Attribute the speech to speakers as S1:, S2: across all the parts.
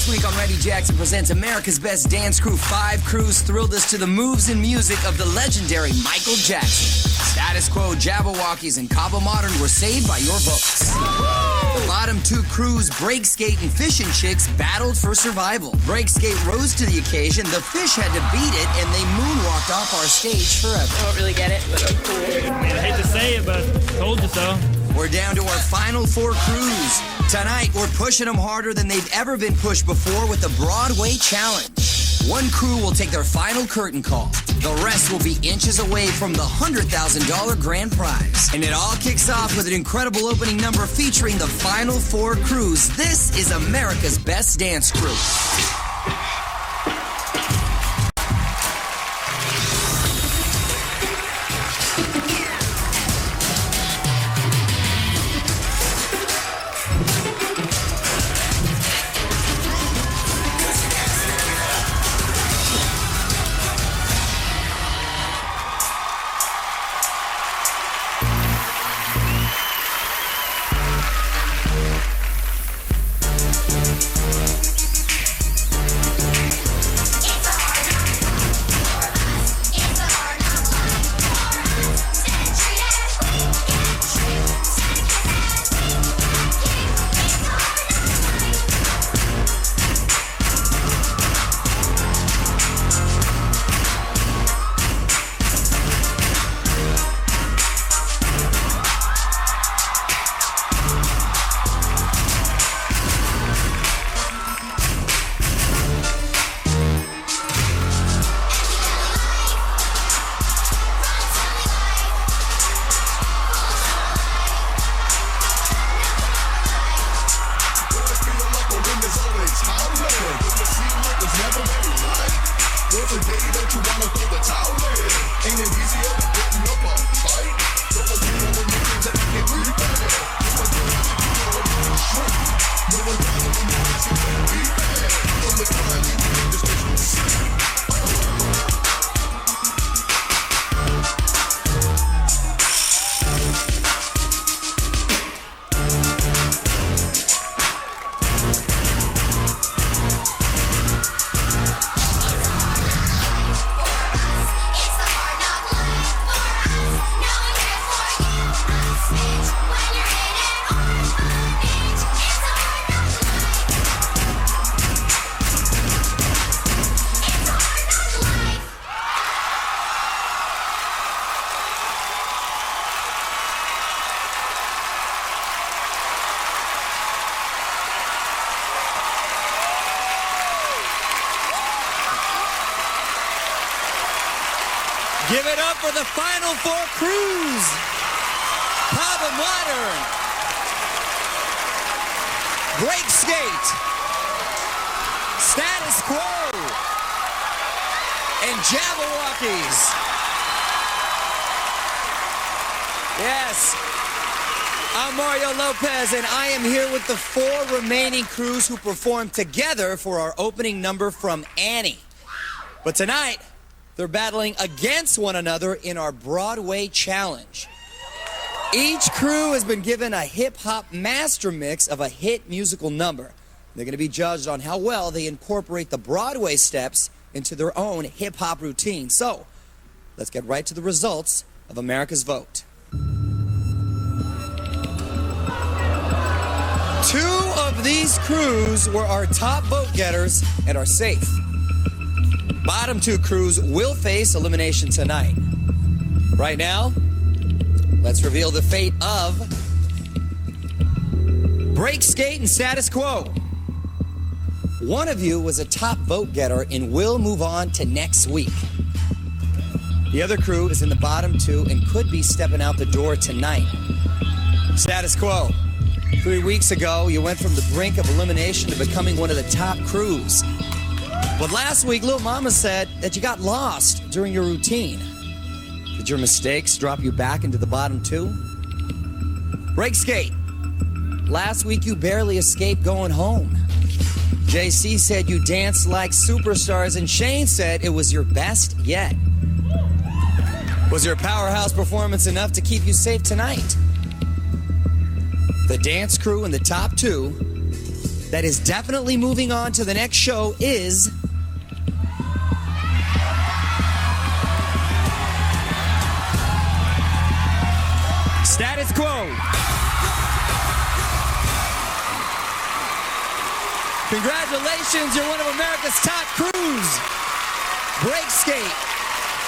S1: This week on Randy Jackson Presents America's Best Dance Crew, 5 crews thrilled us to the moves and music of the legendary Michael Jackson. Status Quo, Jabberwockies, and Cabo Modern were saved by your votes. The bottom 2 crews, Break Skate and Fish and Chicks, battled for survival. Break Skate rose to the occasion, the Fish had to beat it, and they moonwalked off our stage forever.
S2: I don't really get it, but cool.
S3: I hate to say it, but told you so.
S1: We're down to our final 4 crews. Tonight, we're pushing them harder than they've ever been pushed before with the Broadway Challenge. One crew will take their final curtain call. The rest will be inches away from the $100,000 grand prize. And it all kicks off with an incredible opening number featuring the final 4 crews. This is America's Best Dance Crew.
S4: Give it up for the final 4 crews. Cabo Modern, Break Skate, Status Quo, and Jabberwockies. Yes, I'm Mario Lopez, and I am here with the 4 remaining crews who performed together for our opening number from Annie. But tonight, they're battling against one another in our Broadway Challenge. Each crew has been given a hip-hop master mix of a hit musical number. They're going to be judged on how well they incorporate the Broadway steps into their own hip-hop routine. So, let's get right to the results of America's vote. 2 of these crews were our top vote getters and are safe. Bottom 2 crews will face elimination tonight. Right now, let's reveal the fate of Break Skate and Status Quo. One of you was a top vote getter and will move on to next week. The other crew is in the bottom 2 and could be stepping out the door tonight. Status Quo. 3 weeks ago, you went from the brink of elimination to becoming one of the top crews. But last week, Lil Mama said that you got lost during your routine. Did your mistakes drop you back into the bottom 2? Break Skate. Last week, you barely escaped going home. JC said you danced like superstars, and Shane said it was your best yet. Was your powerhouse performance enough to keep you safe tonight? The dance crew in the top 2 that is definitely moving on to the next show is... Status Quo. Congratulations, you're one of America's top crews. Break skate.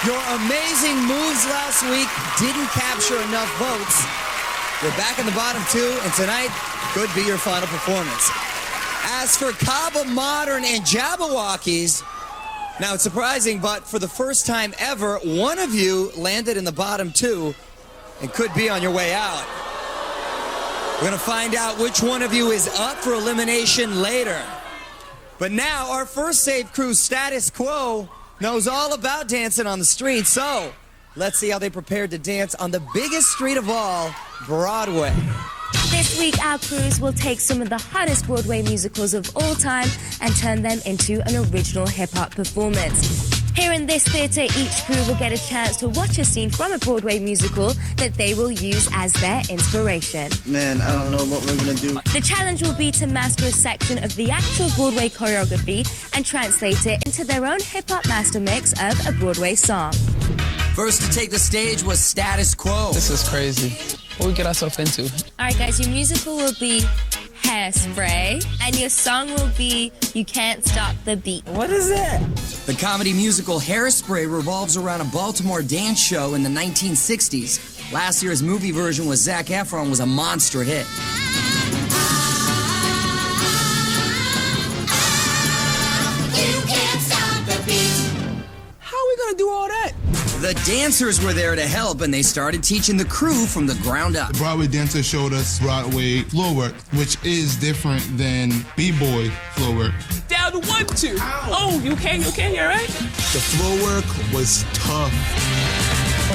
S4: Your amazing moves last week didn't capture enough votes. You're back in the bottom two, and tonight could be your final performance. As for Cabo Modern and Jabberwockies, now it's surprising, but for the first time ever, one of you landed in the bottom two and could be on your way out. We're going to find out which one of you is up for elimination later. But now, our first save crew, Status Quo, knows all about dancing on the street. So, let's see how they prepared to dance on the biggest street of all, Broadway.
S2: This week, our crews will take some of the hottest Broadway musicals of all time and turn them into an original hip-hop performance. Here in this theatre, each crew will get a chance to watch a scene from a Broadway musical that they will use as their inspiration.
S5: Man, I don't know what we're gonna do.
S2: The challenge will be to master a section of the actual Broadway choreography and translate it into their own hip-hop master mix of a Broadway song.
S1: First to take the stage was Status Quo.
S6: This is crazy. What we get ourselves into?
S2: All right, guys, your musical will be Hairspray, and your song will be You Can't Stop the Beat.
S4: What is that?
S1: The comedy musical Hairspray revolves around a Baltimore dance show in the 1960s. Last year's movie version with Zac Efron was a monster hit.
S7: You can't stop the beat.
S6: How are we gonna do all that?
S1: The dancers were there to help, and they started teaching the crew from the ground up.
S8: The Broadway dancers showed us Broadway floor work, which is different than B-boy floor work.
S6: Down to 1, 2. Oh, you okay, you all right?
S8: The floor work was tough.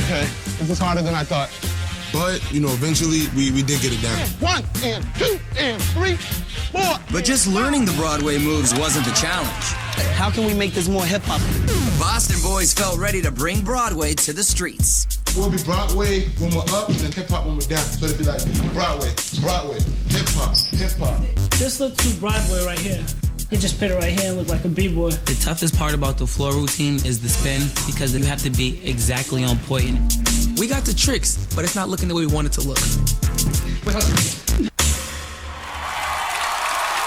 S9: Okay, it was harder than I thought.
S8: But, eventually we did get it down.
S9: 1 and 2 and 3, 4.
S1: But just learning the Broadway moves wasn't the challenge.
S5: How can we make this more hip-hop?
S1: Boston boys felt ready to bring Broadway to the streets.
S8: We'll be Broadway when we're up and then hip-hop when we're down. So it'll be like Broadway, hip-hop, hip-hop.
S10: Just look through Broadway right here. You just put it right here and look like a B-boy.
S11: The toughest part about the floor routine is the spin, because you have to be exactly on point.
S6: We got the tricks, but it's not looking the way we want it to look.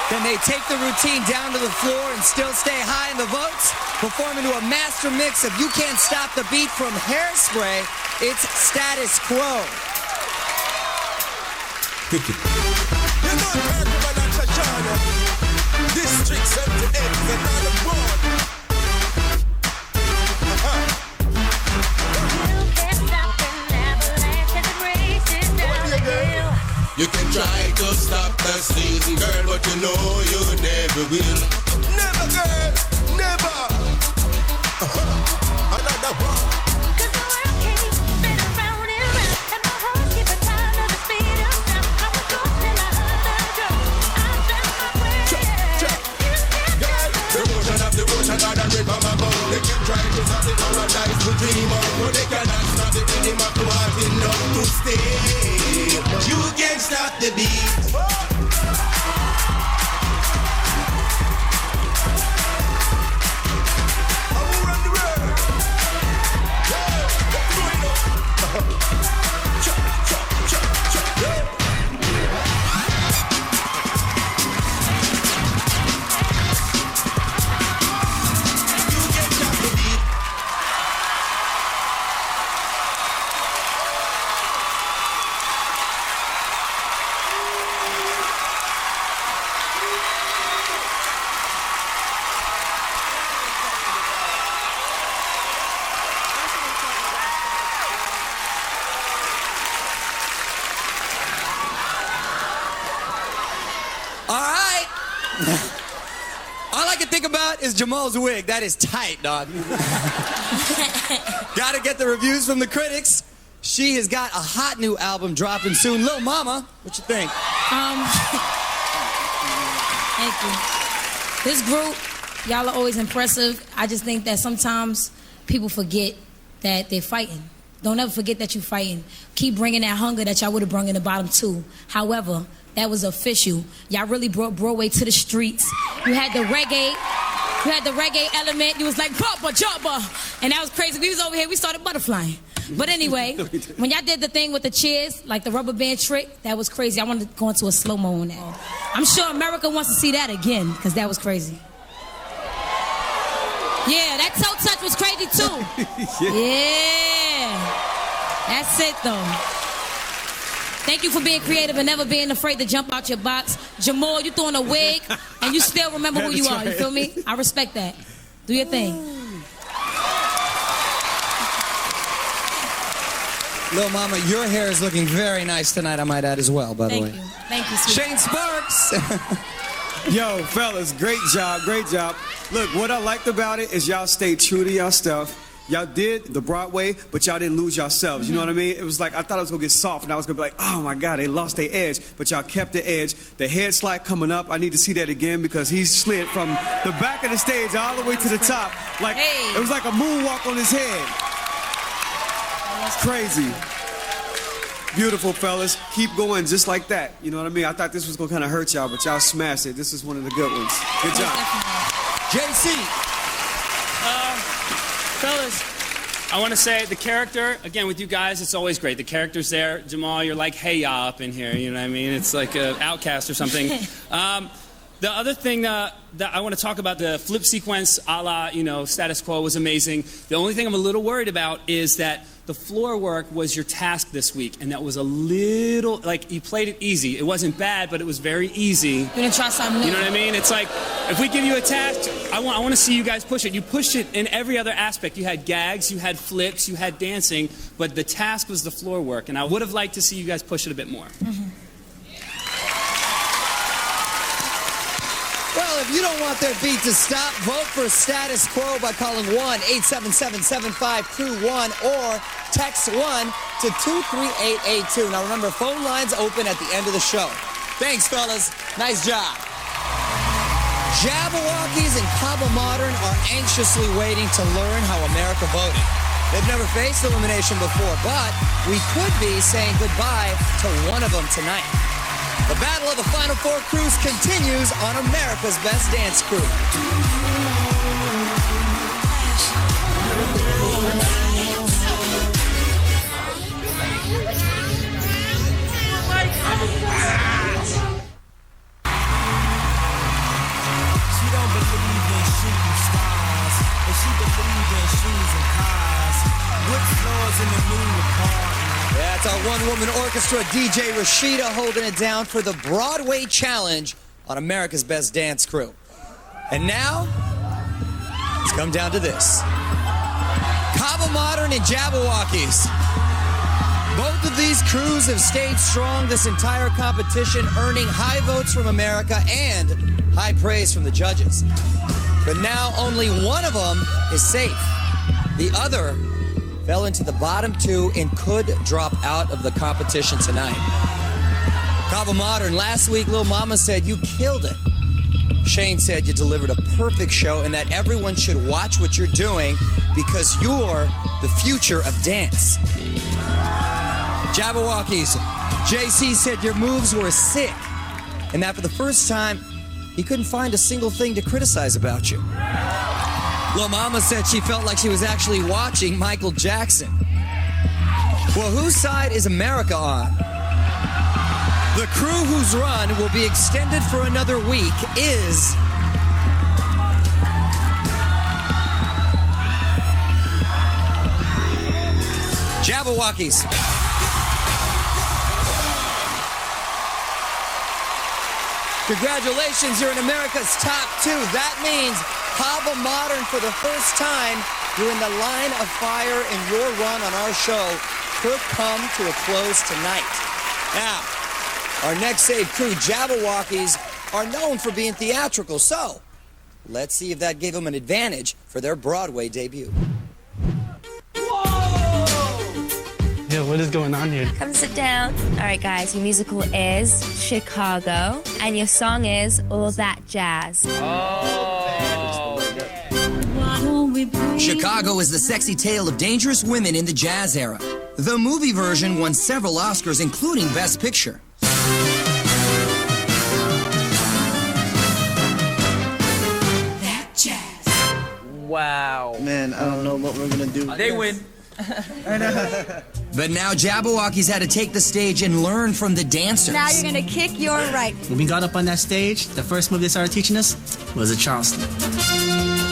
S4: Then they take the routine down to the floor and still stay high in the votes, performing to a master mix of You Can't Stop the Beat from Hairspray. It's Status Quo.
S12: District 78 and all aboard.
S7: You can try to stop the season, girl, but you know you never will.
S12: Never, girl, never. Another one.
S7: 'Cause the world keeps spinning round and round, and my heart skipping time to the speed of sound. I was lost and I heard the drum. I found my way.
S12: Girl, the ocean got a rhythm about. They can try to stop the paradise to dream of, but they cannot stop the rhythm of what enough to stay.
S7: You can't stop the beat.
S4: All I can think about is Jamal's wig. That is tight, dog. Gotta get the reviews from the critics. She has got a hot new album dropping soon. Lil Mama, what you think?
S13: Thank you. This group, y'all are always impressive. I just think that sometimes people forget that they're fighting. Don't ever forget that you're fighting. Keep bringing that hunger that y'all would have brought in the bottom two. However, that was official. Y'all really brought Broadway to the streets. You had the reggae. You had the reggae element. You was like, Papa, Jabba. And that was crazy. We was over here. We started butterflying. But anyway, when y'all did the thing with the cheers, like the rubber band trick, that was crazy. I wanted to go into a slow-mo on that. I'm sure America wants to see that again, because that was crazy. Yeah, that toe touch was crazy, too. Yeah. That's it, though. Thank you for being creative and never being afraid to jump out your box. Jamal, you throwing a wig, and you still remember who you are. You feel me? I respect that. Do your thing.
S4: Lil Mama, your hair is looking very nice tonight, I might add as well, by the way.
S13: Thank you, sweetie.
S4: Shane Sparks.
S14: Yo, fellas, great job, great job. Look, what I liked about it is y'all stayed true to y'all stuff. Y'all did the Broadway, but y'all didn't lose yourselves. You know what I mean? It was like, I thought it was going to get soft, and I was going to be like, oh my God, they lost their edge. But y'all kept the edge. The head slide coming up, I need to see that again, because he slid from the back of the stage all the way to the top. Like, it was like a moonwalk on his head. Crazy. Beautiful, fellas. Keep going just like that. You know what I mean? I thought this was going to kind of hurt y'all, but y'all smashed it. This is one of the good ones. Good job.
S4: JC.
S15: Fellas, I want to say the character, again, with you guys, it's always great. The character's there. Jamal, you're like, hey, y'all up in here. You know what I mean? It's like an outcast or something. The other thing that I want to talk about, the flip sequence a la, Status Quo was amazing. The only thing I'm a little worried about is that the floor work was your task this week, and that was a little, like, you played it easy. It wasn't bad, but it was very easy.
S13: You're going to try something new.
S15: You know what I mean? It's like, if we give you a task, I want to see you guys push it. You pushed it in every other aspect. You had gags, you had flips, you had dancing, but the task was the floor work, and I would have liked to see you guys push it a bit more.
S13: Mm-hmm.
S4: Well, if you don't want their beat to stop, vote for Status Quo by calling 1-877-75-CREW-1 or text 1 to 23882. Now remember, phone lines open at the end of the show. Thanks, fellas. Nice job. Jabberwockies and Cabo Modern are anxiously waiting to learn how America voted. They've never faced elimination before, but we could be saying goodbye to one of them tonight. The battle of the Final Four crews continues on America's Best Dance Crew. That's our one-woman orchestra, DJ Rashida, holding it down for the Broadway challenge on America's Best Dance Crew. And now, it's come down to this. Cabo Modern and Jabberwockies. Both of these crews have stayed strong this entire competition, earning high votes from America and high praise from the judges. But now only one of them is safe. The other fell into the bottom two and could drop out of the competition tonight. Cabo Modern, last week, Lil Mama said you killed it. Shane said you delivered a perfect show and that everyone should watch what you're doing because you're the future of dance. Jabberwockies, JC said your moves were sick and that for the first time, he couldn't find a single thing to criticize about you. Lil Mama said she felt like she was actually watching Michael Jackson. Well, whose side is America on? The crew whose run will be extended for another week is... Jabberwockies. Congratulations, you're in America's top two. That means Cabo Modern, for the first time, you're in the line of fire, and your run on our show could come to a close tonight. Now, our next saved crew, Jabberwockies, are known for being theatrical, so let's see if that gave them an advantage for their Broadway debut.
S5: Yo, what is going on here?
S2: Come sit down. All right, guys, your musical is Chicago, and your song is All That Jazz.
S1: Chicago is the sexy tale of dangerous women in the jazz era. The movie version won several Oscars, including Best Picture.
S16: and I don't know what we're gonna do.
S1: They win. But now Jabberwockies had to take the stage and learn from the dancers.
S17: Now you're gonna kick your right.
S5: When we got up on that stage, the first move they started teaching us was a Charleston.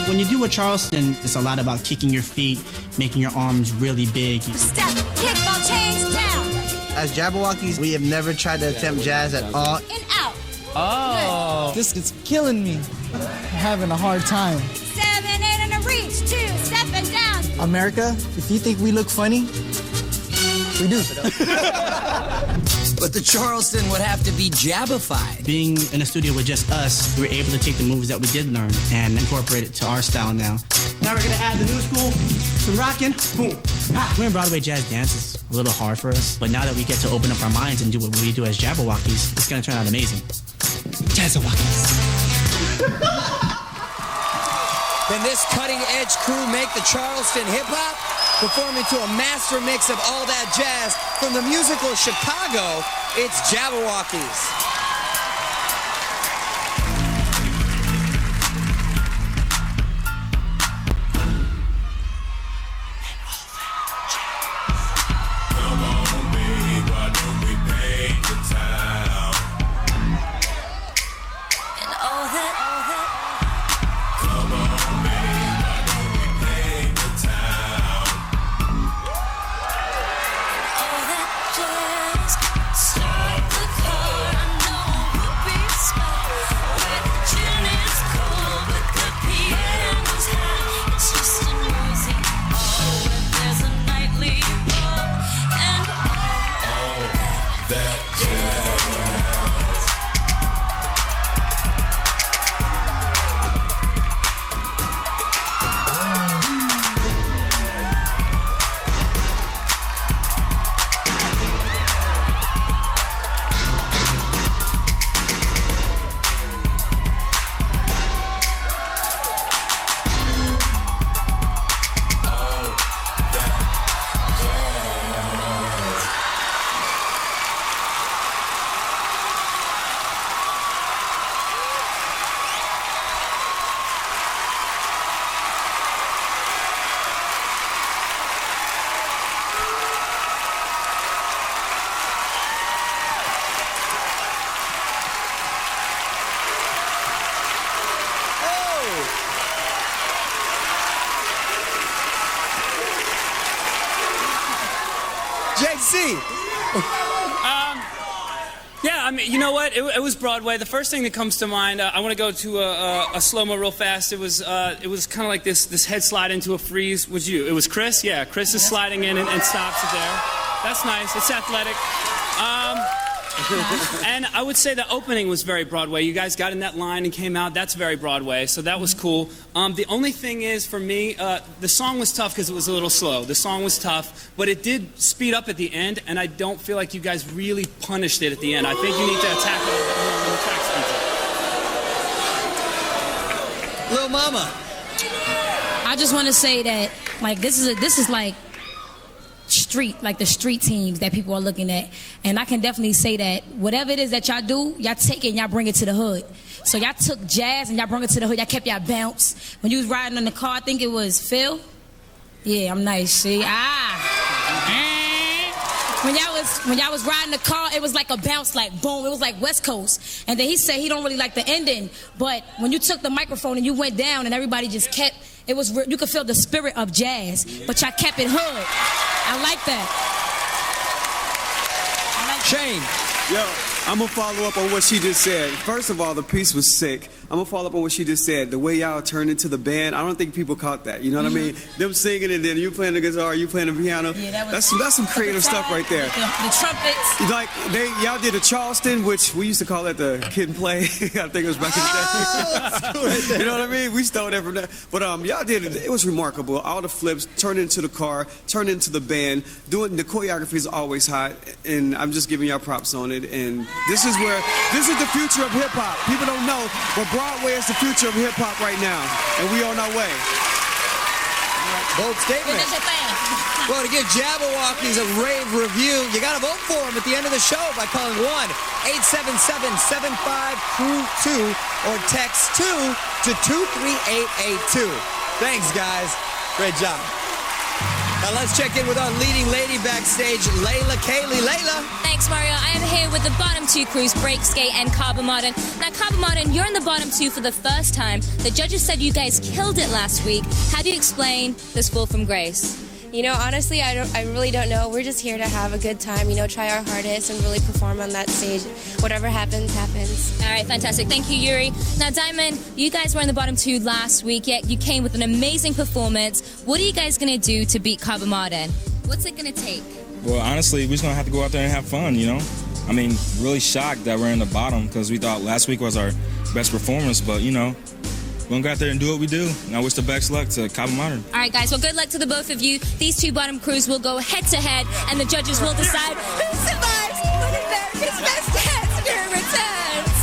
S5: When you do a Charleston, it's a lot about kicking your feet, making your arms really big.
S17: Step, kick, ball change, down.
S16: As Jabberwockies, we have never tried to attempt jazz at all.
S17: And out.
S18: Oh. This is killing me. I'm having a hard time.
S17: 7, 8 and a reach, 2, step and down.
S18: America, if you think we look funny, we do.
S1: But the Charleston would have to be jabbified.
S5: Being in a studio with just us, we were able to take the moves that we did learn and incorporate it to our style now. Now we're gonna add the new school, some rockin', boom. Doing Broadway jazz dance is a little hard for us, but now that we get to open up our minds and do what we do as Jabberwockies, it's gonna turn out amazing. Jazzawockies.
S4: Then this cutting-edge crew make the Charleston hip-hop, performing to a master mix of all that jazz. From the musical Chicago, it's Jabberwockies.
S15: Yeah, I mean, you know what? It was Broadway. The first thing that comes to mind, I want to go to a slow-mo real fast. It was kind of like this head slide into a freeze. Was you? It was Chris? Yeah, Chris is sliding in and stops it there. That's nice. It's athletic. And I would say the opening was very Broadway. You guys got in that line and came out. That's very Broadway, so that was cool. The only thing is, for me, the song was tough because it was a little slow. The song was tough, but it did speed up at the end, and I don't feel like you guys really punished it at the end. I think you need to attack it a little bit more when the track speeds up.
S4: Lil Mama.
S13: I just want to say that, like, this is like the street teams that people are looking at, and I can definitely say that whatever it is that y'all do, y'all take it and y'all bring it to the hood. So y'all took jazz and y'all brought it to the hood. Y'all kept y'all bounce. When you was riding in the car, I think it was Phil. Yeah, I'm nice. See, When y'all was riding the car, it was like a bounce, like boom. It was like West Coast. And then he said he don't really like the ending, but when you took the microphone and you went down and everybody just kept. It was, you could feel the spirit of jazz, but y'all kept it hood. I like that.
S4: Shane.
S14: Yo, I'm gonna follow up on what she just said. First of all, the piece was sick. I'm gonna follow up on what she just said. The way y'all turned into the band, I don't think people caught that. You know what I mean? Them singing and then you playing the guitar, you playing the piano. Yeah, that's some creative stuff right there.
S13: The trumpets.
S14: Like y'all did a Charleston, which we used to call that the kid and play. I think it was back in the day. You know what I mean? We stole that from that. But y'all did it. It was remarkable. All the flips, turned into the car, turned into the band. Doing the choreography is always hot, and I'm just giving y'all props on it. And this is the future of hip hop. People don't know, but Broadway is the future of hip hop right now, and we on our way.
S4: Bold statement. Well, to give Jabberwockies a rave review, you got to vote for them at the end of the show by calling 1-877-75-CREW-2 or text 2 to 23882. Thanks, guys. Great job. Now let's check in with our leading lady backstage, Layla Kaylee. Layla.
S2: Thanks, Mario. I am here with the bottom two crews, Break Skate and Carbon Modern. Now, Carbon Modern, you're in the bottom two for the first time. The judges said you guys killed it last week. How do you explain this fall from grace?
S19: You know, honestly, I really don't know. We're just here to have a good time, try our hardest and really perform on that stage. Whatever happens, happens.
S2: All right, fantastic. Thank you, Yuri. Now, Diamond, you guys were in the bottom two last week, yet you came with an amazing performance. What are you guys going to do to beat Carbon Modern? What's it going to take?
S20: Well, honestly, we're just going to have to go out there and have fun, I mean, really shocked that we're in the bottom because we thought last week was our best performance, but, we're going to go out there and do what we do. And I wish the best luck to Carbon Modern.
S2: All right, guys. Well, good luck to the both of you. These two bottom crews will go head-to-head, and the judges will decide who survives when America's Best Dance Crew returns.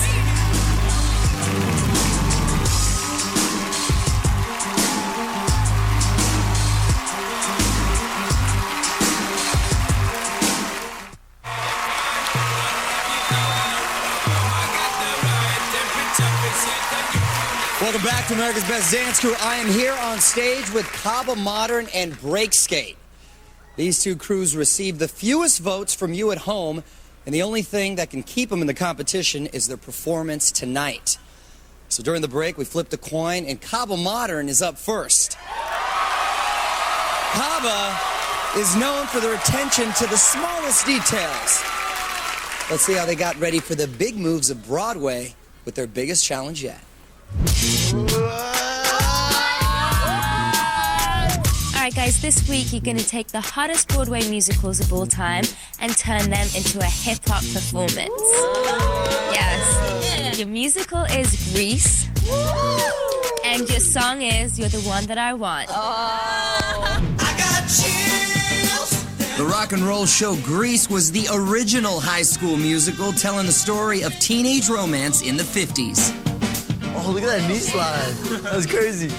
S4: Welcome back to America's Best Dance Crew. I am here on stage with Carbon Modern and Break Skate. These two crews received the fewest votes from you at home, and the only thing that can keep them in the competition is their performance tonight. So during the break, we flipped a coin, and Carbon Modern is up first. Caba is known for their attention to the smallest details. Let's see how they got ready for the big moves of Broadway with their biggest challenge yet.
S2: Alright guys, this week you're going to take the hottest Broadway musicals of all time and turn them into a hip-hop performance. Yes. Your musical is Grease. And your song is You're the One That I Want.
S1: I got chills. The rock and roll show Grease was the original high school musical telling the story of teenage romance in the 50s.
S21: Oh, look at that knee slide. That was crazy.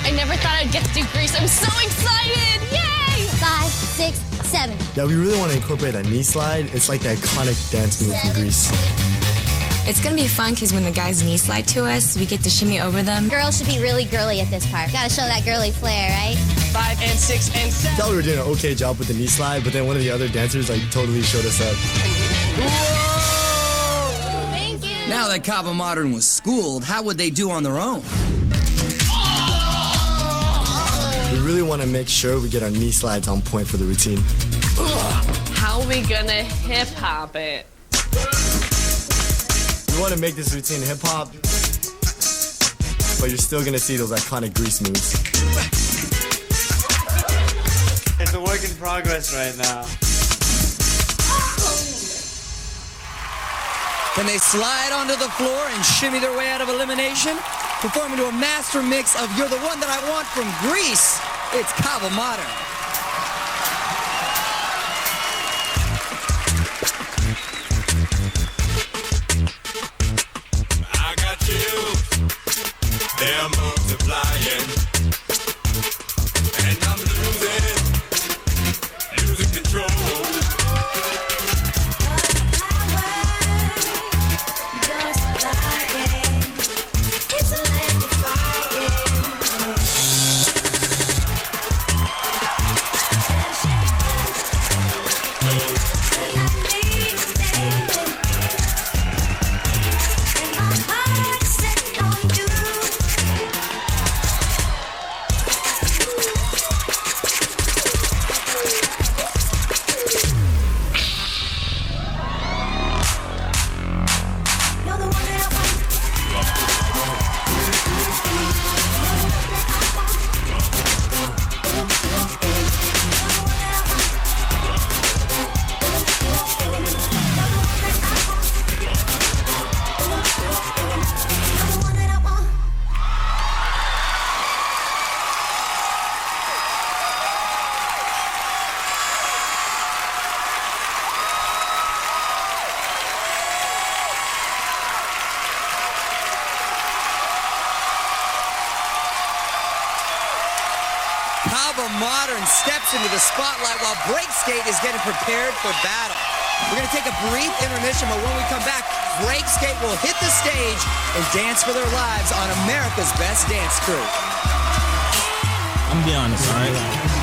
S22: I never thought I'd get to do Grease. I'm so excited! Yay!
S17: 5, 6, 7.
S21: Yeah, we really want to incorporate that knee slide. It's like the iconic dance move from Grease.
S23: It's gonna be fun because when the guys knee slide to us, we get to shimmy over them.
S17: Girls should be really girly at this part. Gotta show that girly flair, right?
S21: 5 and 6 and 7. I thought we were doing an okay job with the knee slide, but then one of the other dancers totally showed us up.
S1: Whoa! Thank you. Now that Carbon Modern was schooled, how would they do on their own?
S21: We really want to make sure we get our knee slides on point for the routine.
S22: How are we gonna hip hop it?
S21: We want to make this routine hip-hop, but you're still going to see those iconic Grease moves.
S24: It's a work in progress right now.
S4: Can they slide onto the floor and shimmy their way out of elimination? Performing to a master mix of You're the One That I Want from Grease, it's Carbon Modern.
S12: They're multiplying, and I'm losing control.
S4: Carbon Modern steps into the spotlight while Break Skate is getting prepared for battle. We're going to take a brief intermission, but when we come back, Breakskate will hit the stage and dance for their lives on America's Best Dance Crew.
S20: I'm gonna be honest, all right?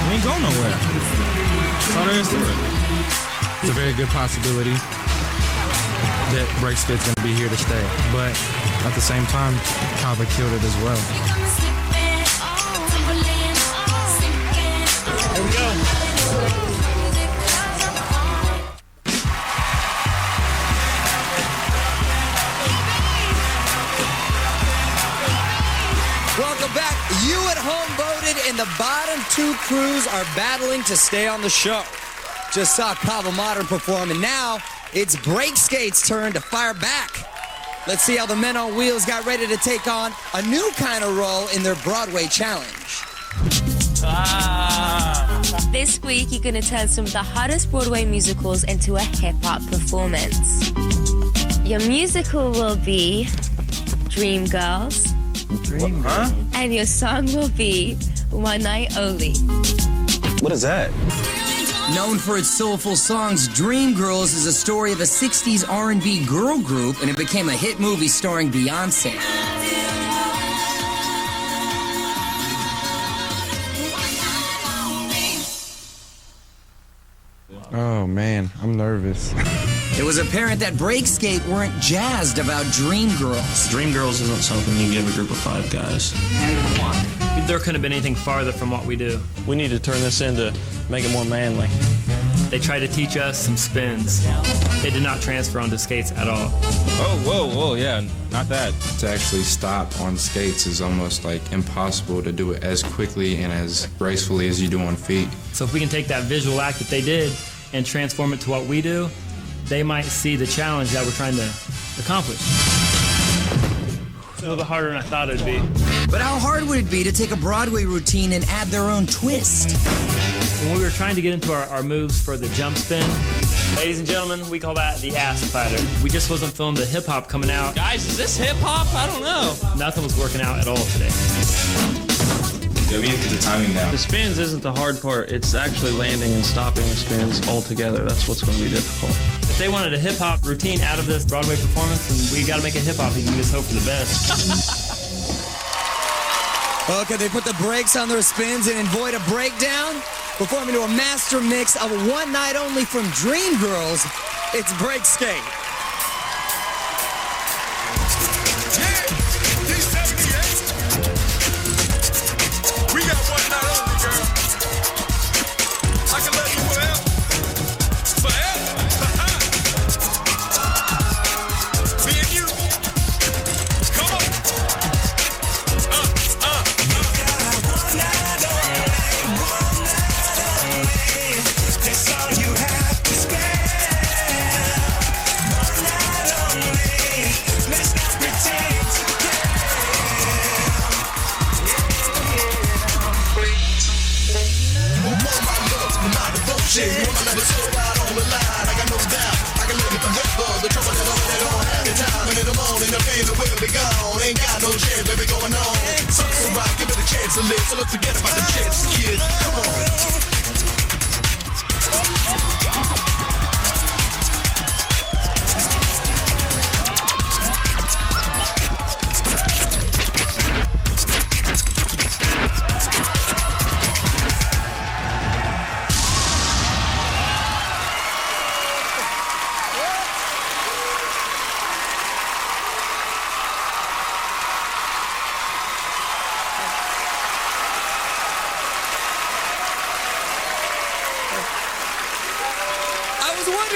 S20: We ain't going nowhere. That's all there is to it.
S3: It's a very good possibility that Breakskate's gonna be here to stay, but at the same time, Kava killed it as well.
S15: Here we go.
S4: Welcome back. You at home voted, and the bottom two crews are battling to stay on the show. Just saw Kava Modern perform, and now it's Breakskate's turn to fire back. Let's see how the men on wheels got ready to take on a new kind of role in their Broadway challenge.
S2: This week, you're going to turn some of the hottest Broadway musicals into a hip-hop performance. Your musical will be Dreamgirls. And your song will be One Night Only.
S3: What is that?
S1: Known for its soulful songs, Dreamgirls is a story of a 60s R&B girl group, and it became a hit movie starring Beyonce.
S3: Oh man, I'm nervous.
S1: It was apparent that Breakskate weren't jazzed about Dreamgirls.
S8: Dreamgirls isn't something you give a group of 5 guys.
S9: There couldn't have been anything farther from what we do.
S8: We need to turn this into, make it more manly.
S9: They tried to teach us some spins. They did not transfer onto skates at all.
S20: Oh, whoa, yeah, not that.
S3: To actually stop on skates is almost like impossible to do it as quickly and as gracefully as you do on feet.
S9: So if we can take that visual act that they did and transform it to what we do, they might see the challenge that we're trying to accomplish. It's a little bit harder than I thought it'd be.
S1: But how hard would it be to take a Broadway routine and add their own twist?
S9: When we were trying to get into our moves for the jump spin, ladies and gentlemen, we call that the ass fighter. We just wasn't feeling the hip hop coming out.
S8: Guys, is this hip hop? I don't know.
S9: Nothing was working out at all today.
S20: Yeah, we need to get the timing now.
S8: The spins isn't the hard part. It's actually landing and stopping the spins all together. That's what's going to be difficult.
S9: If they wanted a hip hop routine out of this Broadway performance, then we got to make it hip hop. You can just hope for the best.
S4: Okay, they put the brakes on their spins and avoid a breakdown. Performing to a master mix of One Night Only from Dreamgirls, it's Breakskate.
S12: We got one night only, girl. I can love you forever. Forever. Me and you. Come on. That's all you have to spare. One night only. Let's not pretend to care. Shit, you want my number so right on the line. I got no doubt. I can live it forever. The trouble is they don't have the time. And in the morning, the feeling will be gone. Ain't got no chance, baby, going on. Something so right, give it a chance to live. So let's forget about the chances, kid. Come on.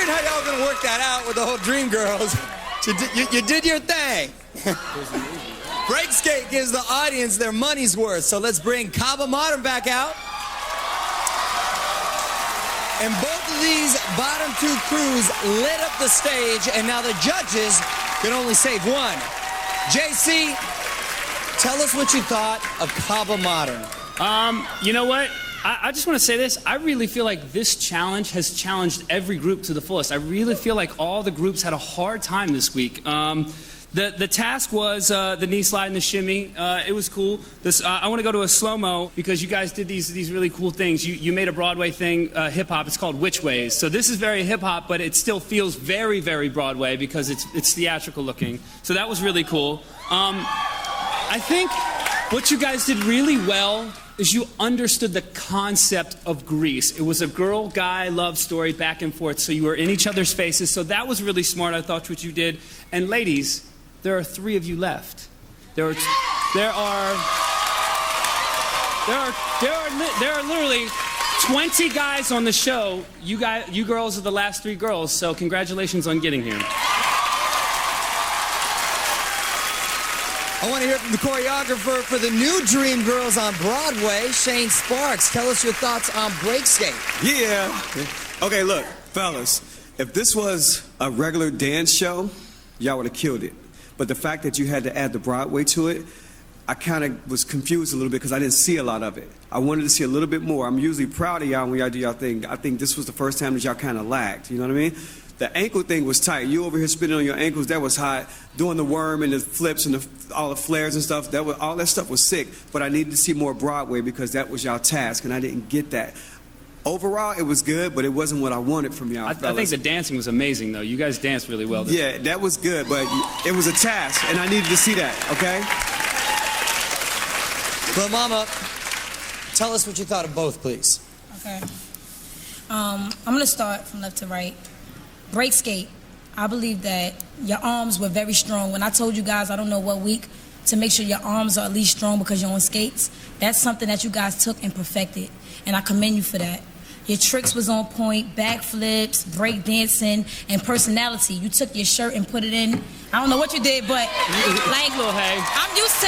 S4: How y'all gonna work that out with the whole Dreamgirls? You did your thing. Breakskate gives the audience their money's worth, so let's bring Kava Modern back out. And both of these bottom two crews lit up the stage, and now the judges can only save one. JC, tell us what you thought of Kava Modern.
S15: You know what? I just want to say this. I really feel like this challenge has challenged every group to the fullest. I really feel like all the groups had a hard time this week. The task was the knee slide and the shimmy. It was cool. I want to go to a slow-mo because you guys did these really cool things. You made a Broadway thing, hip-hop. It's called Which Ways. So this is very hip-hop, but it still feels very, very Broadway because it's theatrical looking. So that was really cool. I think what you guys did really well is you understood the concept of Grease. It was a girl-guy love story back and forth, so you were in each other's faces. So that was really smart, I thought, what you did. And ladies, there are 3 of you left. There are literally 20 guys on the show. You girls are the last 3 girls, so congratulations on getting here.
S4: I want to hear from the choreographer for the new Dream Girls on Broadway, Shane Sparks. Tell us your thoughts on break skate.
S14: Yeah. Okay, look, fellas, if this was a regular dance show, y'all would have killed it. But the fact that you had to add the Broadway to it, I kind of was confused a little bit because I didn't see a lot of it. I wanted to see a little bit more. I'm usually proud of y'all when y'all do y'all thing. I think this was the first time that y'all kind of lagged. You know what I mean? The ankle thing was tight. You over here spinning on your ankles, that was hot. Doing the worm and the flips and all the flares and stuff, all that stuff was sick. But I needed to see more Broadway because that was y'all task, and I didn't get that. Overall, it was good, but it wasn't what I wanted from y'all.
S15: I think the dancing was amazing, though. You guys danced really well.
S14: Yeah, that was good, but it was a task, and I needed to see that, okay?
S4: Well, Mama, tell us what you thought of both, please.
S13: Okay. I'm going to start from left to right. Break skate. I believe that your arms were very strong. When I told you guys, I don't know what week, to make sure your arms are at least strong because you're on skates, that's something that you guys took and perfected, and I commend you for that. Your tricks was on point, backflips, break dancing, and personality. You took your shirt and put it in. I don't know what you did, but like I'm used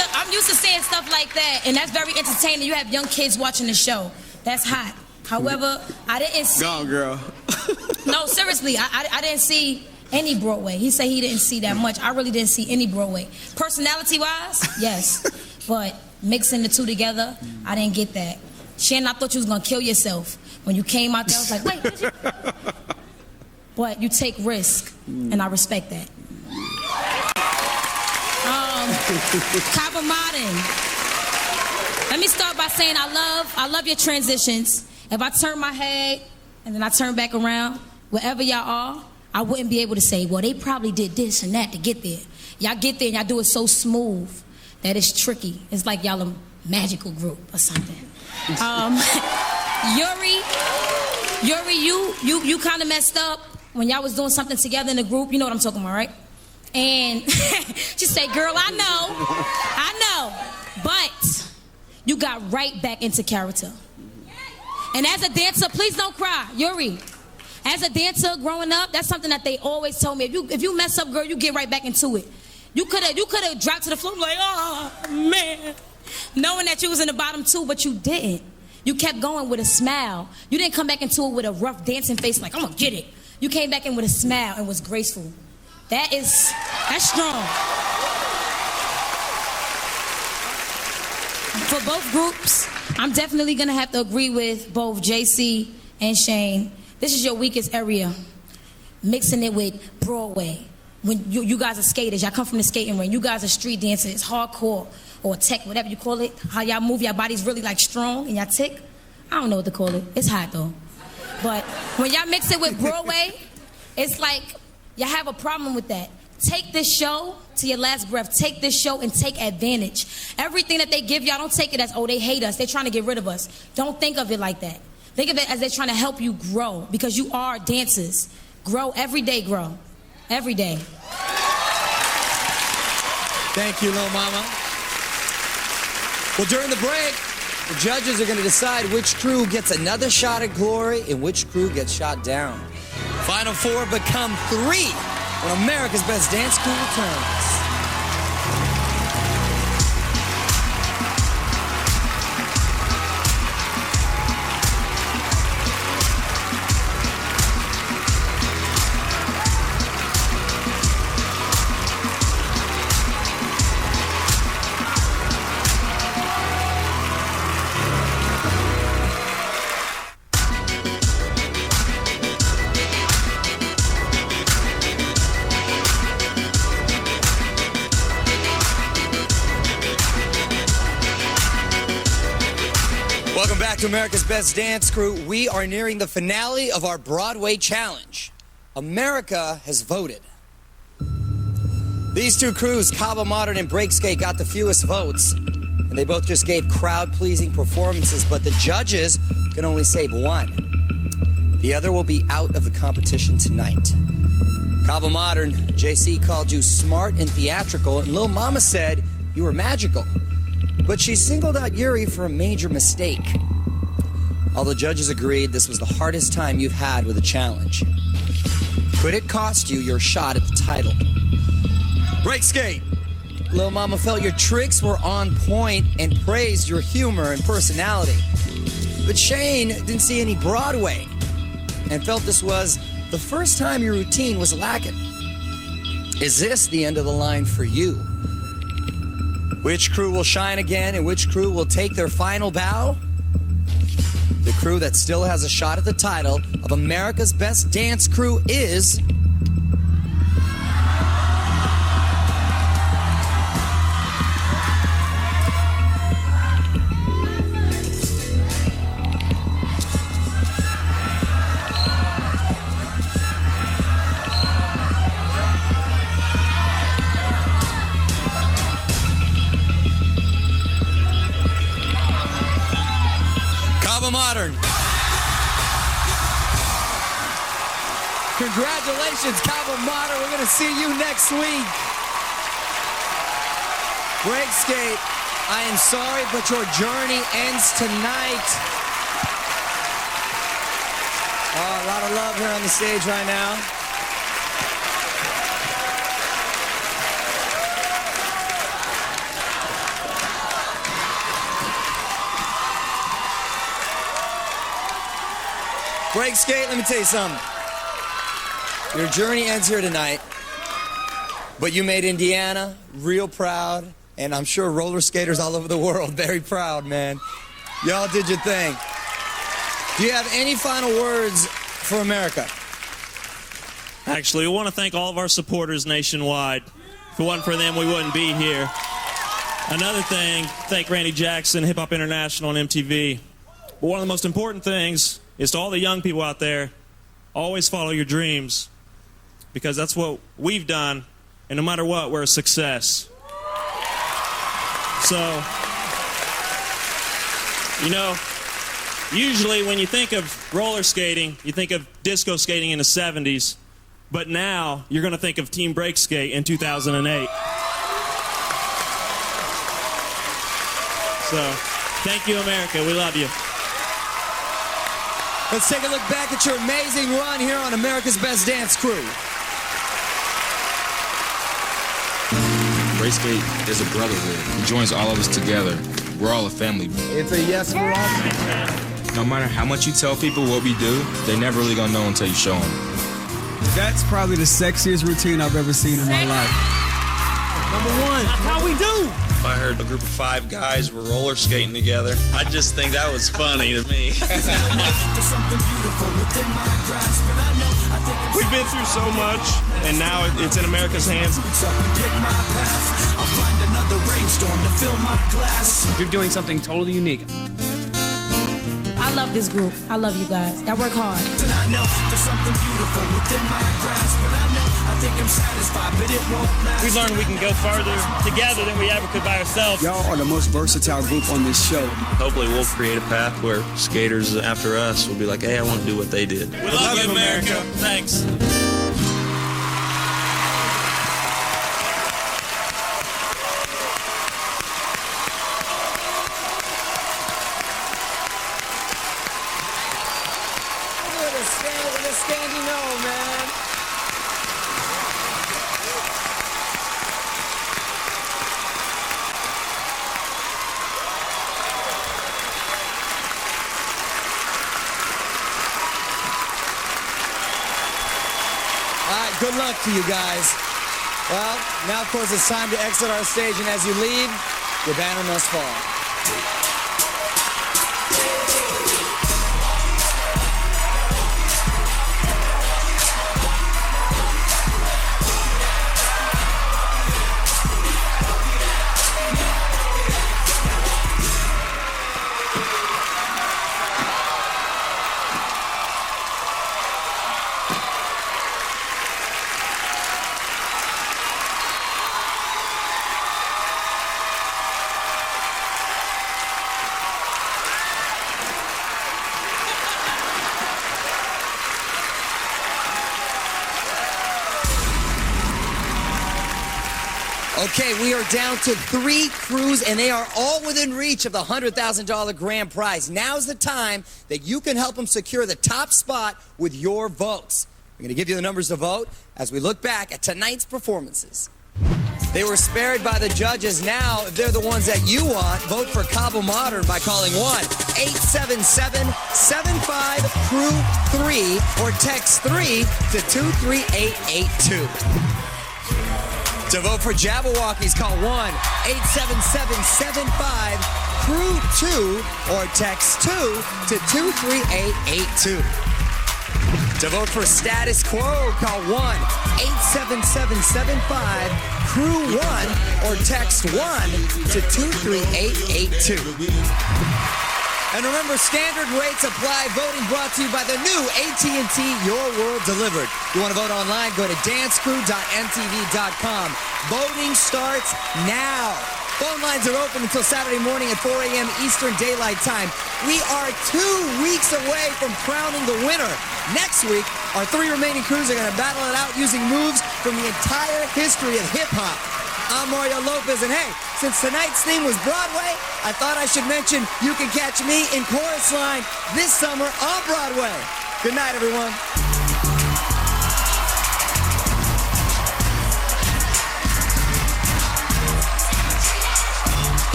S13: to saying stuff like that, and that's very entertaining. You have young kids watching the show. That's hot. However, I didn't see.
S14: Go on, girl.
S13: No, seriously, I didn't see any Broadway. He said he didn't see that much. I really didn't see any Broadway. Personality-wise, yes, but mixing the two together, I didn't get that. Shannon, I thought you was gonna kill yourself. When you came out there, I was like, wait, did you? But you take risk, and I respect that. Copper Modern. Let me start by saying I love your transitions. If I turn my head and then I turn back around, wherever y'all are, I wouldn't be able to say, well, they probably did this and that to get there. Y'all get there and y'all do it so smooth that it's tricky. It's like y'all a magical group or something. Yuri, you kind of messed up when y'all was doing something together in the group. You know what I'm talking about, right? And she said, girl, I know, but you got right back into character. And as a dancer, please don't cry, Yuri. As a dancer growing up, that's something that they always told me. If you mess up, girl, you get right back into it. You could have dropped to the floor like, oh, man. Knowing that you was in the bottom two, but you didn't. You kept going with a smile. You didn't come back into it with a rough dancing face like, I'm gonna get it. You came back in with a smile and was graceful. That's strong. For both groups, I'm definitely gonna have to agree with both JC and Shane. This is your weakest area. Mixing it with Broadway. When you guys are skaters, y'all come from the skating ring. You guys are street dancers, it's hardcore or tech, whatever you call it. How y'all move your bodies really like strong and y'all tick. I don't know what to call it. It's hot though. But when y'all mix it with Broadway, it's like y'all have a problem with that. Take this show to your last breath. Take this show and take advantage. Everything that they give y'all, don't take it as, oh, they hate us. They're trying to get rid of us. Don't think of it like that. Think of it as they're trying to help you grow because you are dancers. Grow every day, grow. Every day.
S4: Thank you, Lil Mama. Well, during the break, the judges are going to decide which crew gets another shot at glory and which crew gets shot down. Final four become 3 when America's Best Dance Crew returns. to America's Best Dance Crew. We are nearing the finale of our Broadway challenge. America has voted. These two crews, Cabo Modern and Breakskate, got the fewest votes, and they both just gave crowd-pleasing performances, but the judges can only save one. The other will be out of the competition tonight. Cabo Modern, JC called you smart and theatrical, and Lil Mama said you were magical. But she singled out Yuri for a major mistake. All the judges agreed this was the hardest time you've had with a challenge. Could it cost you your shot at the title? Breakskate. Lil Mama felt your tricks were on point and praised your humor and personality. But Shane didn't see any Broadway and felt this was the first time your routine was lacking. Is this the end of the line for you? Which crew will shine again and which crew will take their final bow? The crew that still has a shot at the title of America's Best Dance Crew is... Modern. Congratulations, Cabo Modern. We're going to see you next week. Breakskate, I am sorry, but your journey ends tonight. Oh, a lot of love here on the stage right now. Breakskate, let me tell you something. Your journey ends here tonight, but you made Indiana real proud, and I'm sure roller skaters all over the world very proud, man. Y'all did your thing. Do you have any final words for America?
S6: Actually, we want to thank all of our supporters nationwide. If it wasn't for them, we wouldn't be here. Another thing, thank Randy Jackson, Hip Hop International, and MTV. But one of the most important things is to all the young people out there, always follow your dreams, because that's what we've done, and no matter what, we're a success. So, you know, usually when you think of roller skating, you think of disco skating in the 70s, but now you're going to think of Team Breakskate in 2008. So, thank you, America. We love you.
S4: Let's take a look back at your amazing run here on America's Best Dance Crew.
S20: Breakskate is a brotherhood. It joins all of us together. We're all a family.
S4: It's a yes for us.
S20: No matter how much you tell people what we do, they never really gonna know until you show them.
S14: That's probably the sexiest routine I've ever seen in my life.
S6: Number one, that's how we do.
S7: If I heard a group of 5 guys were roller skating together, I just think that was funny to me.
S6: We've been through so much, and now it's in America's hands.
S15: You're doing something totally unique.
S13: I love this group. I love you guys. I work hard.
S9: We've learned we can go farther together than we ever could by ourselves.
S14: Y'all are the most versatile group on this show.
S7: Hopefully we'll create a path where skaters after us will be like, hey, I want to do what they did.
S6: We love you, America. Thanks.
S4: Standing O, man. All right, good luck to you guys. Well, now, of course, it's time to exit our stage, and as you leave, your banner must fall. Okay, we are down to 3 crews, and they are all within reach of the $100,000 grand prize. Now's the time that you can help them secure the top spot with your votes. We're going to give you the numbers to vote as we look back at tonight's performances. They were spared by the judges. Now, if they're the ones that you want, vote for Cabo Modern by calling 1-877-75-CREW-3 or text 3 to 23882. To vote for Jabberwockies, call 1-877-75-CREW-2 or text 2 to 23882. To vote for Status Quo, call 1-877-75-CREW-1 or text 1 to 23882. And remember, standard rates apply. Voting brought to you by the new AT&T Your World Delivered. You want to vote online? Go to dancecrew.mtv.com. Voting starts now. Phone lines are open until Saturday morning at 4 a.m. Eastern Daylight Time. We are 2 weeks away from crowning the winner. Next week, our 3 remaining crews are going to battle it out using moves from the entire history of hip-hop. I'm Mario Lopez, and hey, since tonight's theme was Broadway, I thought I should mention you can catch me in Chorus Line this summer on Broadway. Good night, everyone.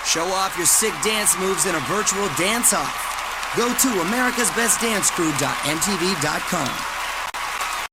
S4: Show off your sick dance moves in a virtual dance-off. Go to americasbestdancecrew.mtv.com.